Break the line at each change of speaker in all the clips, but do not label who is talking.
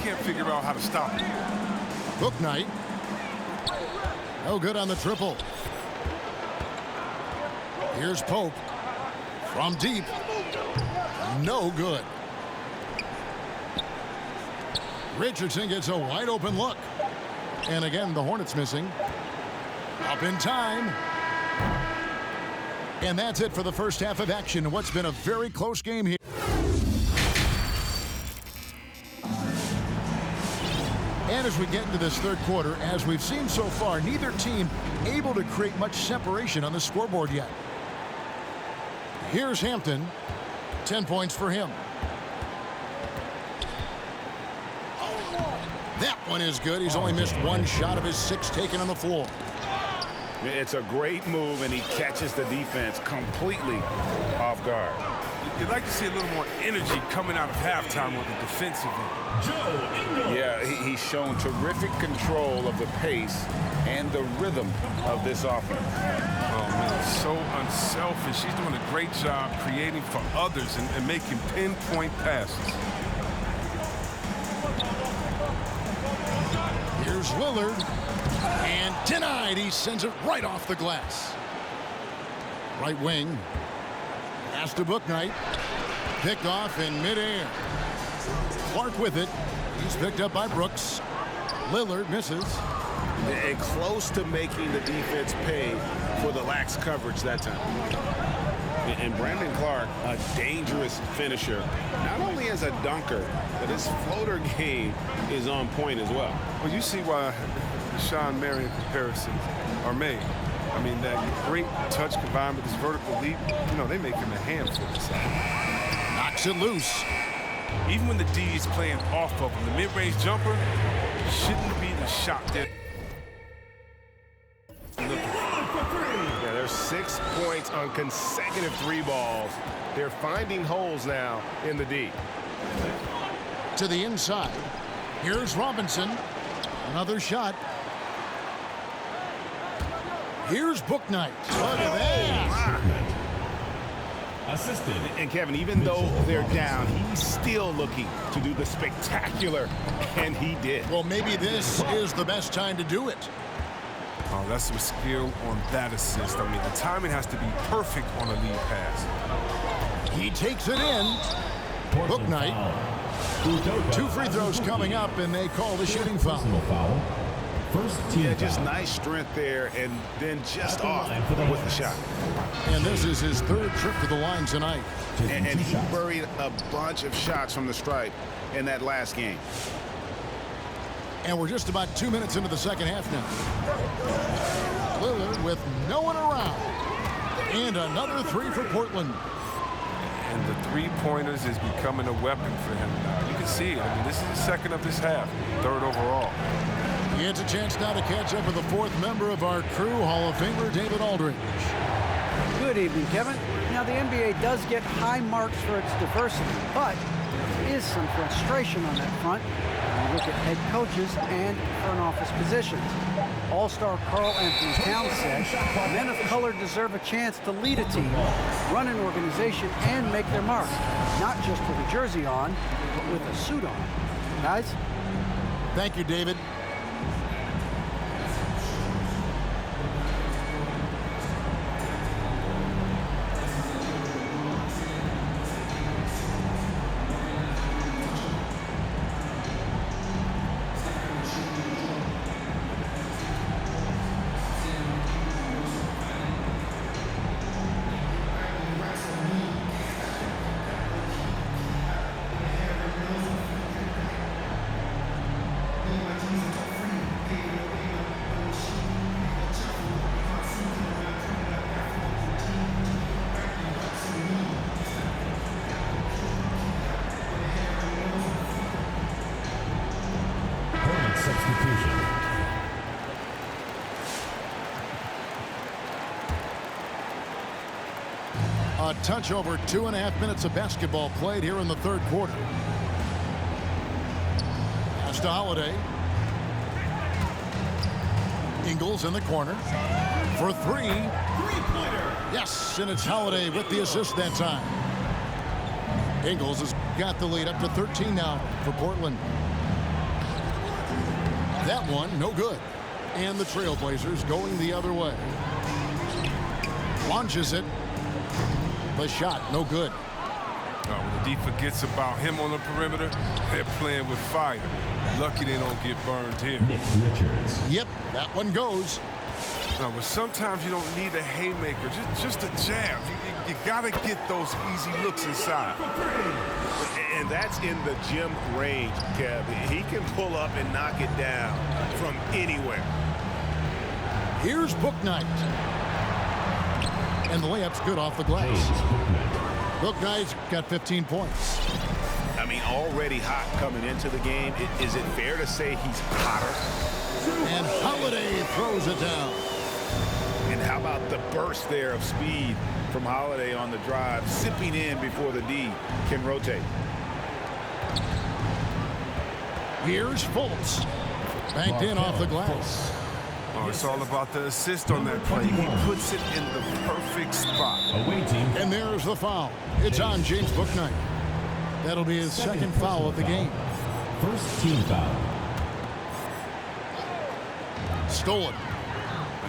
can't figure out how to stop it.
Bouknight. No good on the triple. Here's Pope. From deep. No good. Richardson gets a wide open look. And again, the Hornets missing. Up in time. And that's it for the first half of action in what's been a very close game here. And as we get into this third quarter, as we've seen so far, neither team able to create much separation on the scoreboard yet. Here's Hampton. 10 points for him. That one is good. He's only missed one shot of his 6 taken on the floor.
It's a great move, and he catches the defense completely off guard.
You'd like to see a little more energy coming out of halftime with the defensive end.
Yeah, he's shown terrific control of the pace and the rhythm of this offense.
Oh, man, so unselfish. He's doing a great job creating for others and making pinpoint passes.
Here's Lillard. And denied. He sends it right off the glass. Right wing. Pass to Bouknight. Picked off in midair. Clark with it. He's picked up by Brooks. Lillard misses.
And close to making the defense pay for the lax coverage that time. And Brandon Clark, a dangerous finisher, not only as a dunker, but his floater game is on point as well.
Well, you see why the Sean Marion comparisons are made. I mean, that great touch combined with his vertical leap, you know, they make him a handful.
Knocks it loose.
Even when the D is playing off of him, the mid-range jumper shouldn't be the shot there.
Yeah, there's 6 points on consecutive 3 balls. They're finding holes now in the D.
To the inside. Here's Robinson. Another shot. Here's Bouknight. Look at that.
Assisted.
And Kevin, even though they're down, he's still looking to do the spectacular, and he did.
Well, maybe this is the best time to do it.
Oh, that's some skill on that assist. I mean, the timing has to be perfect on a lead pass.
He takes it in. Bouknight. 2 free throws coming up, and they call the shooting foul.
First team
Yeah, just nice strength there, and then just off with the shot.
And this is his 3rd trip to the line tonight.
And he buried a bunch of shots from the stripe in that last game.
And we're just about 2 minutes into the second half now. Lillard with no one around. And another 3 for Portland.
And the three-pointers is becoming a weapon for him now. You can see it. I mean, this is the second of this half, 3rd overall.
He gets a chance now to catch up with the 4th member of our crew, Hall of Famer David Aldridge.
Good evening, Kevin. Now, the NBA does get high marks for its diversity, but there is some frustration on that front when you look at head coaches and front office positions. All-star Karl Anthony Towns said, men of color deserve a chance to lead a team, run an organization, and make their mark, not just with a jersey on, but with a suit on. Guys?
Thank you, David. A touch over 2.5 minutes of basketball played here in the 3rd quarter. Pass to Holiday. Ingles in the corner for 3. Yes, and it's Holiday with the assist that time. Ingles has got the lead up to 13 now for Portland. That one, no good. And the Trailblazers going the other way. Launches it. The shot, no good.
When the D forgets about him on the perimeter, they're playing with fire. Lucky they don't get burned here.
Nick Richards.
Yep, that one goes.
But sometimes you don't need a haymaker, just a jab. You got to get those easy looks inside.
And that's in the gym range, Kev. He can pull up and knock it down from anywhere.
Here's Bouknight. And the layup's good off the glass. Bouknight's got 15 points.
I mean, already hot coming into the game. Is it fair to say he's hotter?
And Holiday throws it down.
And how about the burst there of speed from Holiday on the drive, zipping in before the D can rotate.
Here's Fultz. Banked in off the glass.
Oh, it's all about the assist on that play. He puts it in the perfect spot.
Away team.
And there's the foul. It's on James Bouknight. That'll be his second foul of the game.
First team foul.
Stolen.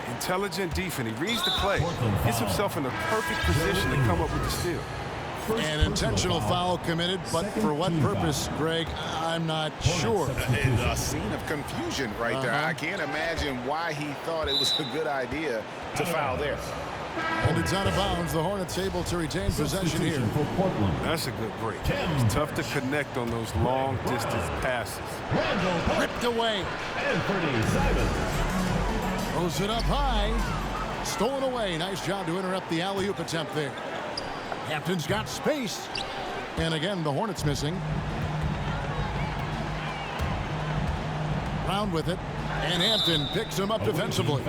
Intelligent defense. He reads the play, gets himself in the perfect position to come up with the steal.
An intentional foul committed, but for what purpose, Greg, I'm not sure.
A scene of confusion right there. I can't imagine why he thought it was a good idea to foul there.
And it's out of bounds. The Hornets able to retain possession here.
For Portland.
That's a good break. It's tough to connect on those long distance passes.
Ripped away.
Anthony Simons.
Throws it up high. Stolen away. Nice job to interrupt the alley-oop attempt there. Hampton's got space. And again, the Hornets missing. Brown with it. And Hampton picks him up defensively.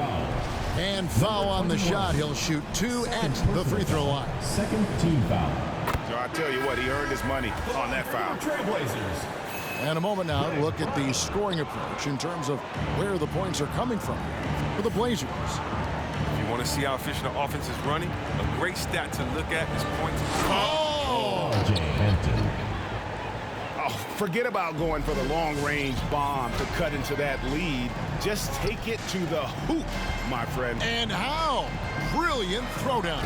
And foul on the shot. He'll shoot 2 at the free throw line.
Second team foul.
So I tell you what, he earned his money on that foul.
Trailblazers.
And a moment now to look at the scoring approach in terms of where the points are coming from for the Blazers.
If you want to see how efficient the offense is running, a great stat to look at is points.
R.J. Hampton.
Oh, forget about going for the long-range bomb to cut into that lead. Just take it to the hoop, my friend.
And how? Brilliant throwdown.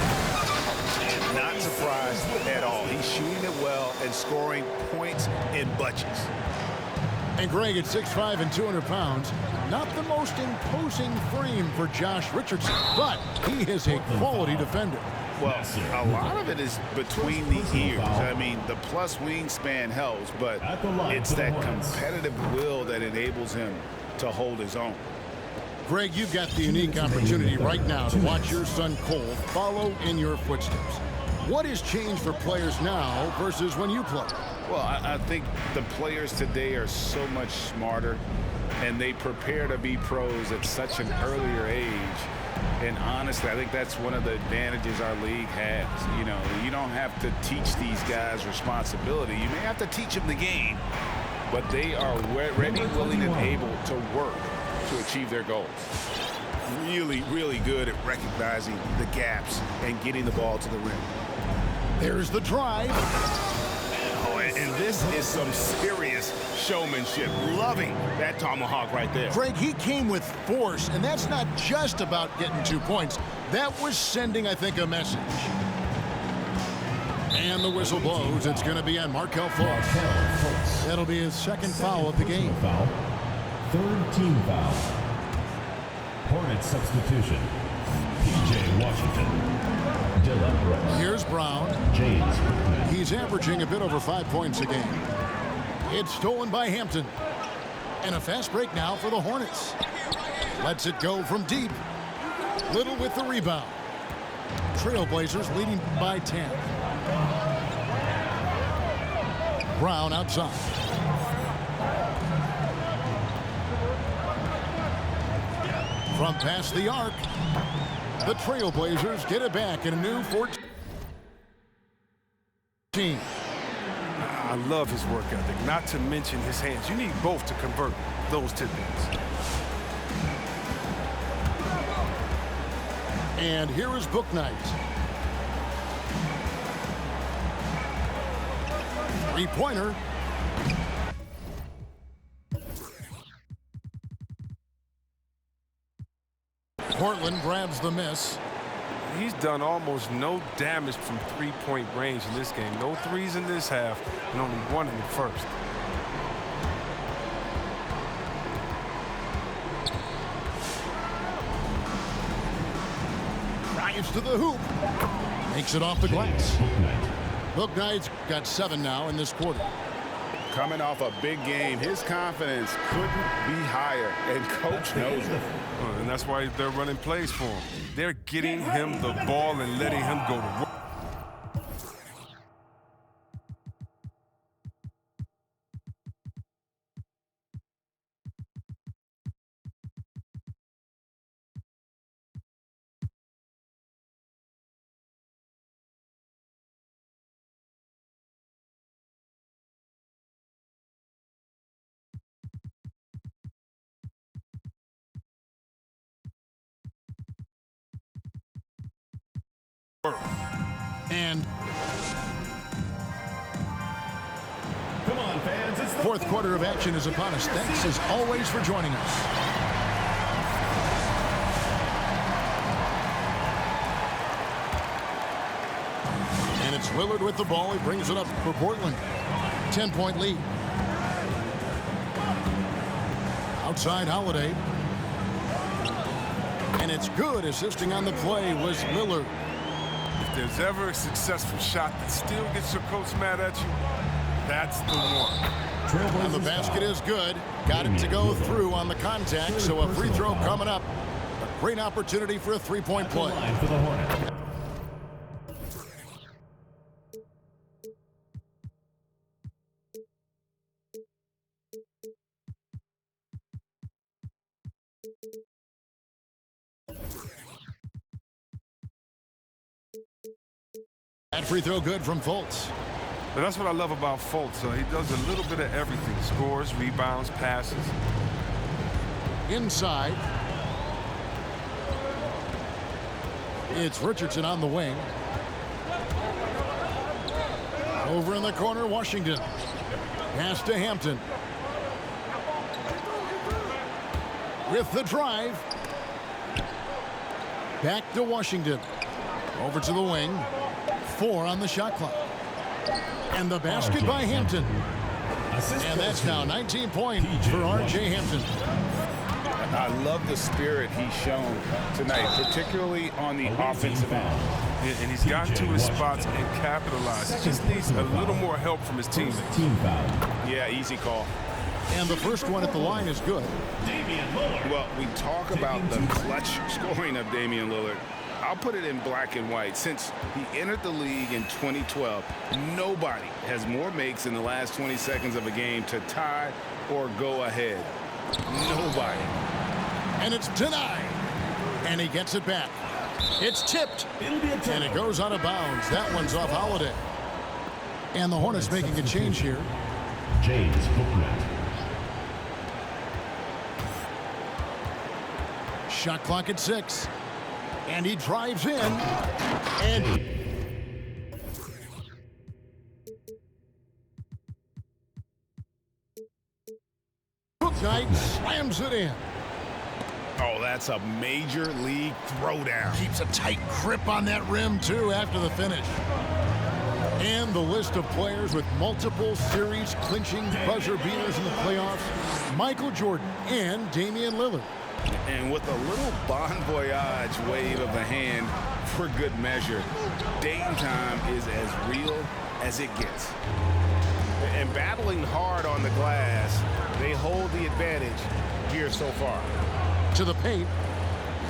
Not surprised at all. He's shooting it well and scoring points in bunches.
And Greg at 6'5" and 200 pounds, not the most imposing frame for Josh Richardson, but he is a quality defender.
Well, a lot of it is between the ears. I mean, the plus wingspan helps, but it's that competitive will that enables him to hold his own.
Greg, you've got the unique opportunity right now to watch your son Cole follow in your footsteps. What has changed for players now versus when you played?
Well, I think the players today are so much smarter, and they prepare to be pros at such an earlier age. And honestly, I think that's one of the advantages our league has. You know, you don't have to teach these guys responsibility. You may have to teach them the game, but they are ready, willing, and able to work to achieve their goals. Really, really good at recognizing the gaps and getting the ball to the rim.
There's the drive.
Oh, and this is some serious showmanship. Loving that tomahawk right there.
Greg, he came with force, and that's not just about getting 2 points. That was sending, I think, a message. And the whistle blows. It's going to be on Markelle Fultz. That'll be his second foul of the game.
Foul. Third team foul. Hornets substitution. P.J. Washington. Dylan Brooks.
Here's Brown.
James.
He's averaging a bit over 5 points a game. It's stolen by Hampton. And a fast break now for the Hornets. Lets it go from deep. Little with the rebound. Trailblazers leading by 10. Brown outside. From past the arc, the Trailblazers get it back in a new 14.
I love his work ethic, not to mention his hands. You need both to convert those tidbits.
And here is Bouknight. Three-pointer. Portland grabs the miss.
He's done almost no damage from three-point range in this game. No threes in this half, and only one in the first.
Drives to the hoop. Makes it off the glass. Bouknight's got 7 now in this quarter.
Coming off a big game, his confidence couldn't be higher, and coach knows it.
And that's why they're running plays for him. They're getting him the ball and letting him go to work.
And
Come on, fans. It's the
fourth quarter of action is upon us. Thanks as always for joining us. And it's Lillard with the ball. He brings it up for Portland. 10-point lead. Outside Holiday. And it's good. Assisting on the play was Lillard.
If there's ever a successful shot that still gets your coach mad at you, that's the one.
And the basket is good. Got it to go through on the contact, so a free throw coming up. A great opportunity for a three-point play.
line for the Hornets.
That free throw good from Fultz.
But that's what I love about Fultz. He does a little bit of everything. Scores, rebounds, passes.
Inside. It's Richardson on the wing. Over in the corner, Washington. Pass to Hampton. With the drive. Back to Washington. Over to the wing. 4 on the shot clock. And the basket by Hampton. And that's now 19 points for R.J. Hampton.
I love the spirit he's shown tonight, particularly on the offensive end.
And he's gotten to his spots and capitalized. He just needs a little more help from his teammates.
Team foul.
Yeah, easy call.
And the first one at the line is good.
Well, we talk about the clutch scoring of Damian Lillard. I'll put it in black and white. Since he entered the league in 2012, nobody has more makes in the last 20 seconds of a game to tie or go ahead. Nobody.
And it's denied. And he gets it back. It's tipped. And it goes out of bounds. That one's off Holiday. And the Hornets making a change here.
James Bouknight.
Shot clock at 6. And he drives in. And Bouknight slams it in.
Oh, that's a major league throwdown.
Keeps a tight grip on that rim, too, after the finish. And the list of players with multiple series clinching buzzer beaters in the playoffs, Michael Jordan and Damian Lillard.
And with a little bon voyage wave of the hand for good measure, Dame time is as real as it gets. And battling hard on the glass, they hold the advantage here so far.
To the paint.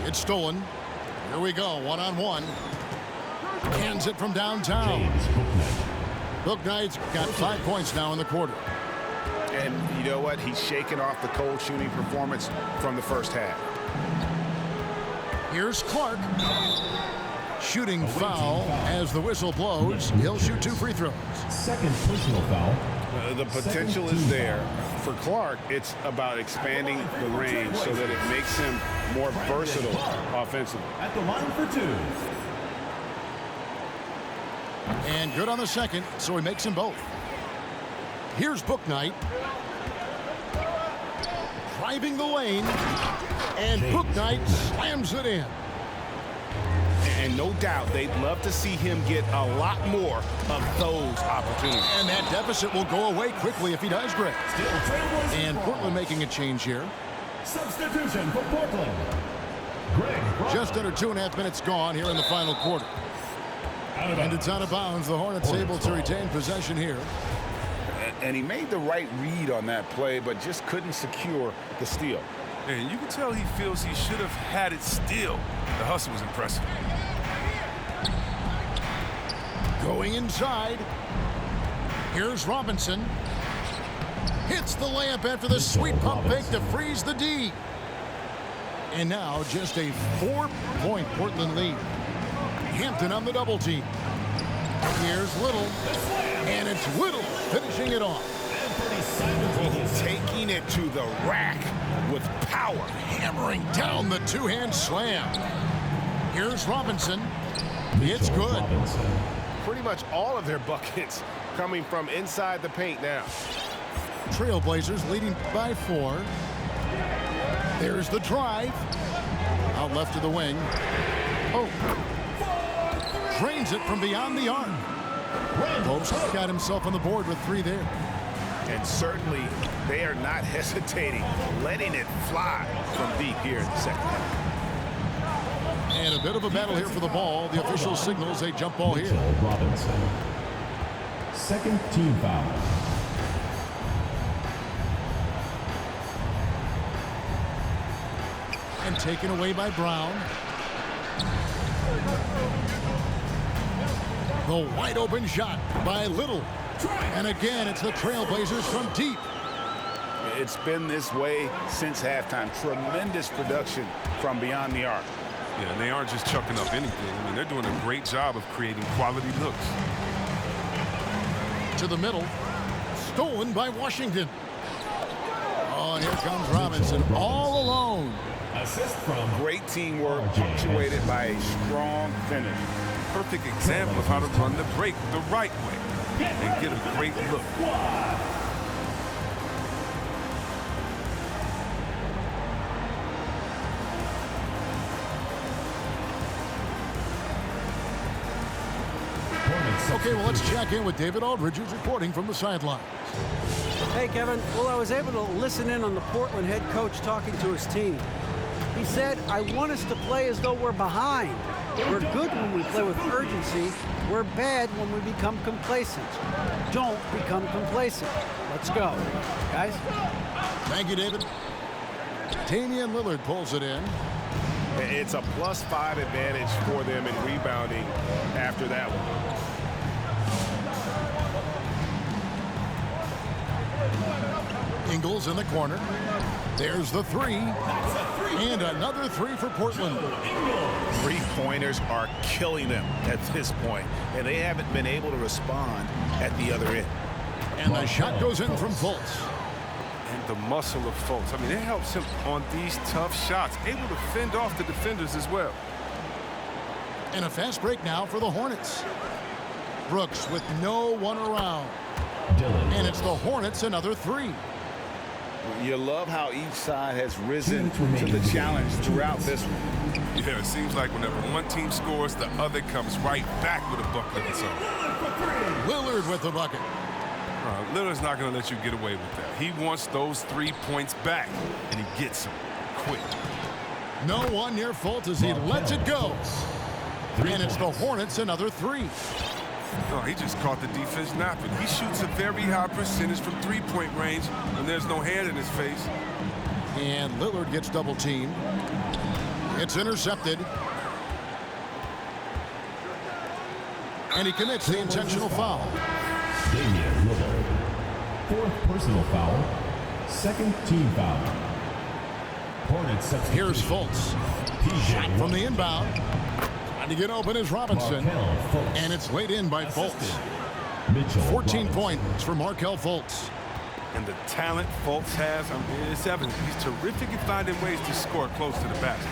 It's stolen. Here we go, one-on-one. Hands it from downtown.
James Bouknight.
Bouknight's got 5 points now in the quarter.
And you know what? He's shaking off the cold shooting performance from the first half.
Here's Clark. Shooting foul as the whistle blows. He'll shoot 2 free throws.
Second personal foul.
The potential is there. For Clark, it's about expanding the range so that it makes him more versatile offensively.
At the line for 2.
And good on the second, so he makes them both. Here's Bouknight. driving the lane. And Bouknight slams it in.
And no doubt they'd love to see him get a lot more of those opportunities.
And that deficit will go away quickly if he does, Greg. And Portland making a change here.
Substitution for Portland. Greg Brown.
Just under 2.5 minutes gone here in the final quarter. And it's out of bounds. The Hornets able to retain possession here.
And he made the right read on that play, but just couldn't secure the steal.
And you can tell he feels he should have had it still. The hustle was impressive.
Going inside. Here's Robinson. Hits the layup after the sweet pump fake to freeze the D. And now just a 4-point Portland lead. Hampton on the double team. Here's Little. And it's Little finishing it off.
Taking it to the rack with power.
Hammering down the two-hand slam. Here's Robinson. It's good.
Robinson.
Pretty much all of their buckets coming from inside the paint now.
Trailblazers leading by 4. There's the drive. Out left to the wing. Oh. Drains it from beyond the arc. Pope's got himself on the board with 3 there.
And certainly they are not hesitating, letting it fly from deep here in the second half.
And a bit of a battle here for the ball. The official signals a jump ball here.
Mitchell Robinson. Second team foul.
And taken away by Brown. The wide open shot by Little. And again, it's the Trailblazers from deep.
It's been this way since halftime. Tremendous production from beyond the arc.
Yeah, and they aren't just chucking up anything. I mean, they're doing a great job of creating quality looks.
To the middle. Stolen by Washington. Oh, and here comes Robinson all alone.
Assist from
Great teamwork punctuated by a strong finish.
Perfect example of how to run the break the right way and get a great look.
Okay, well, let's check in with David Aldridge, who's reporting from the sidelines.
Hey, Kevin. Well, I was able to listen in on the Portland head coach talking to his team. He said, I want us to play as though we're behind. We're good when we play with urgency. We're bad when we become complacent. Don't become complacent. Let's go, guys.
Thank you, David. Damian Lillard pulls it in.
It's a +5 advantage for them in rebounding after that one.
Ingles in the corner. There's the 3. And another 3 for Portland.
3-pointers are killing them at this point, and they haven't been able to respond at the other end.
And the shot goes in from Fultz.
And the muscle of Fultz. I mean, it helps him on these tough shots. Able to fend off the defenders as well.
And a fast break now for the Hornets. Brooks with no one around.
Dylan.
And it's the Hornets another 3.
You love how each side has risen to the challenge throughout this one.
Yeah, it seems like whenever one team scores, the other comes right back with a bucket of its own.
Lillard with the bucket.
Lillard's not going to let you get away with that. He wants those 3 points back, and he gets them quick.
No one near Fultz as he lets it go. And it's the Hornets another 3.
No, he just caught the defense napping. He shoots a very high percentage from 3-point range when there's no hand in his face.
And Lillard gets double teamed. It's intercepted. And he commits the intentional foul.
Damian Lillard. 4th personal foul. 2nd team foul. Hornets substitution.
Here's Fultz. Shot from the inbound. Trying to get open is Robinson. And it's laid in by Fultz. 14 points for Markelle Fultz.
And the talent Fultz has, I mean, it's evident. He's terrific at finding ways to score close to the basket.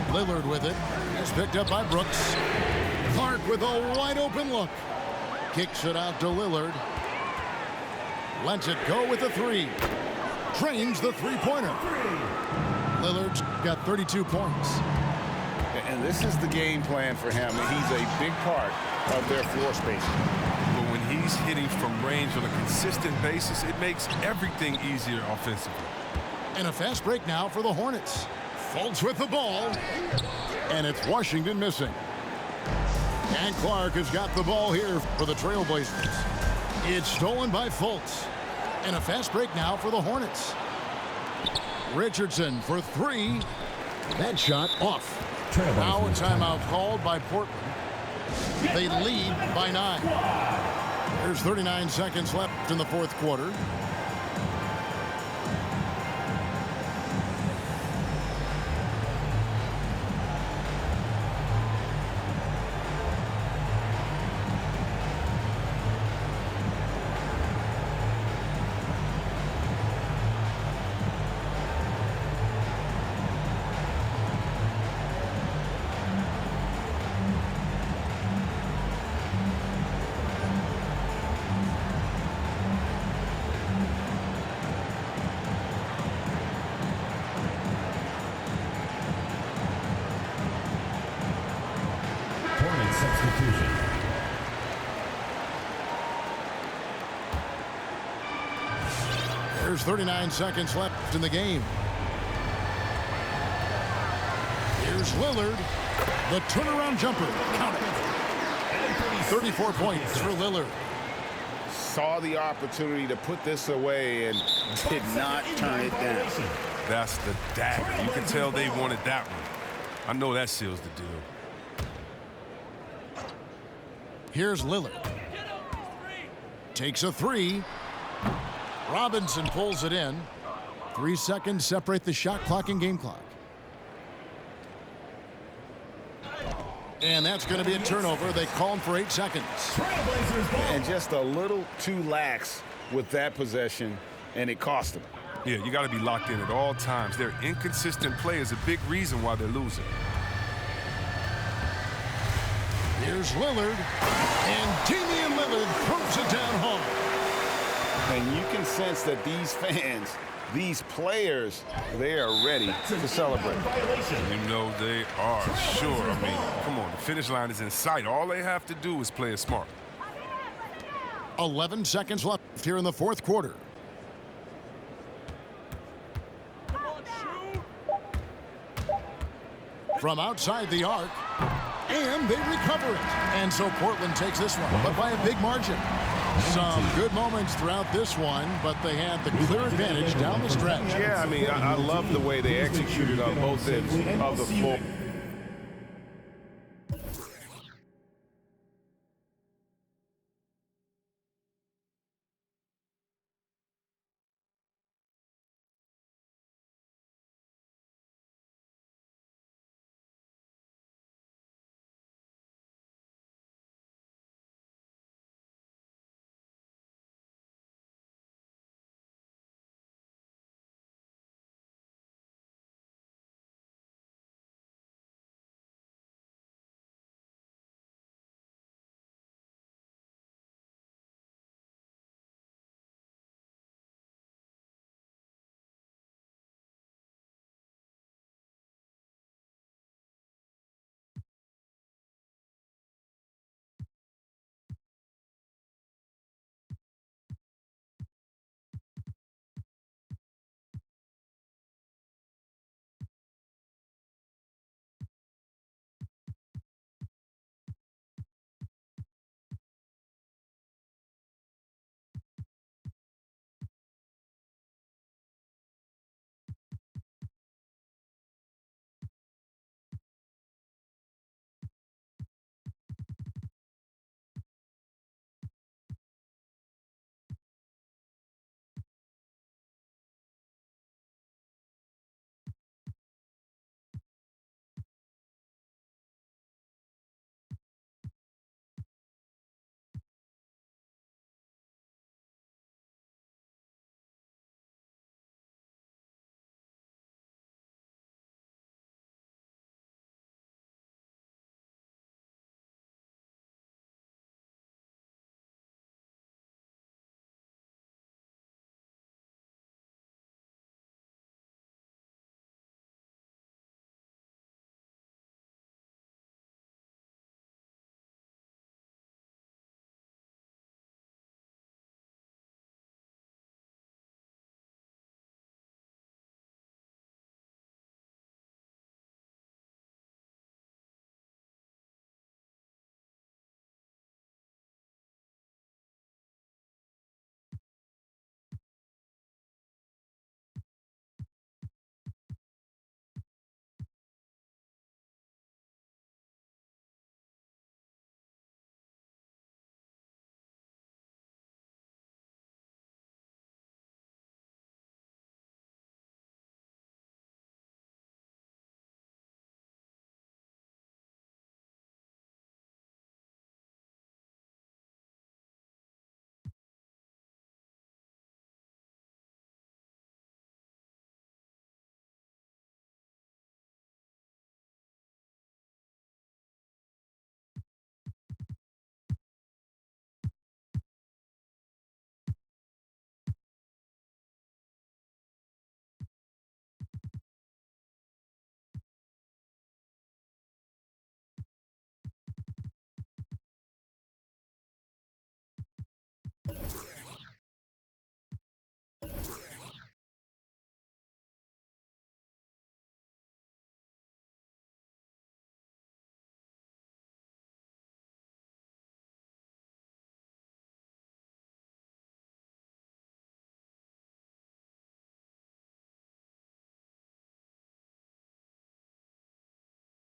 Lillard with it. It's picked up by Brooks. Clark with a wide open look. Kicks it out to Lillard. Lets it go with a 3. drains the three-pointer. Lillard's got 32 points.
And this is the game plan for him. He's a big part of their floor spacing.
But when he's hitting from range on a consistent basis, it makes everything easier offensively.
And a fast break now for the Hornets. Fultz with the ball. And it's Washington missing. And Clark has got the ball here for the Trailblazers. It's stolen by Fultz. And a fast break now for the Hornets. Richardson for three. That shot off. Now a timeout called by Portland. They lead by 9. There's 39 seconds left in the fourth quarter.
Substitution.
There's 39 seconds left in the game. Here's Lillard. The turnaround jumper. Count it. 34 points for Lillard.
Saw the opportunity to put this away and did not turn it down.
That's the dagger. You can tell they wanted that one. I know that seals the deal.
Here's Lillard. Takes a three. Robinson pulls it in. 3 seconds separate the shot clock and game clock. And that's going to be a turnover. They called for 8 seconds.
And just a little too lax with that possession, and it cost them.
Yeah, you got to be locked in at all times. Their inconsistent play is a big reason why they're losing.
Here's Lillard, and Damian Lillard throws it down hard.
And you can sense that these fans, these players, they are ready to celebrate.
You know they are, sure. I mean, come on, the finish line is in sight. All they have to do is play it smart.
11 seconds left here in the fourth quarter. From outside the arc. And they recover it. And so Portland takes this one, but by a big margin. Some good moments throughout this one, but they had the clear advantage down the stretch.
Yeah, I mean, I love the way they executed on both ends of the floor.